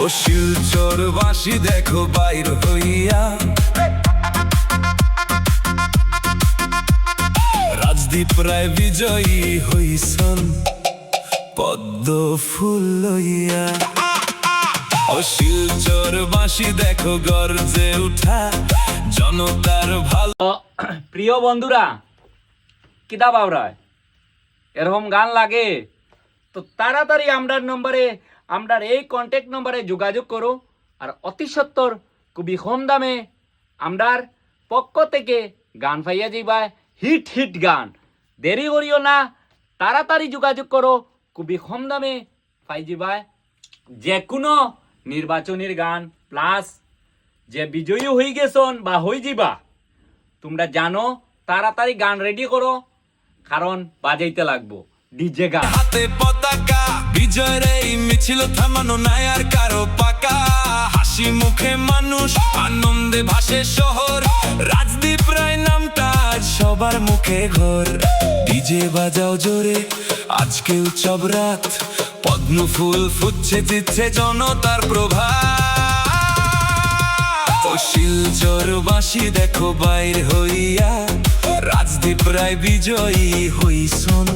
ও শিলচর বাসি দেখো বাইর হইয়া, রাজদীপ রায় বিজয়ী হইছন পদ্ম ফুল লইয়া। ও শিলচর বাসি দেখো গর্জে উঠা জনতার ভালো। প্রিয় বন্ধুরা, কিতা বাবরায় এরকম গান লাগে তো তাড়াতাড়ি আমরার এই কন্ট্যাক্ট নম্বরে যোগাযোগ করো। আর অতি সত্তর খুবই কম দামে আমরার পক্ষ থেকে গান পাইয়া যাইবা, হিট হিট গান। দেরি করিও না, তাড়াতাড়ি যোগাযোগ করো, খুবই কম দামে পাই যাবা যে কোনো নির্বাচনের গান। প্লাস যে বিজয়ী হয়ে গেছন বা হয়ে যাবা তোমরা জানো, তাড়াতাড়ি গান রেডি করো, কারণ বাজাইতে লাগবো ডিজে গান। হাতে পতাকা বিজয়ের এই মিছিল থামানো নাই আর কারো পাকা, হাসি মুখে মানুষ আনন্দে ভাসে শহর, রাজদীপ রায় নামটা আজ সবার মুখে ঘর। ডিজে বাজাও জোরে আজকে উৎসব রাত, পদ্ম ফুল ফুটছে দিচ্ছে জনতার প্রভাত। ও শিলচর বাসি দেখো বাইর হইয়া, রাজদীপ রায় বিজয়ী হইছন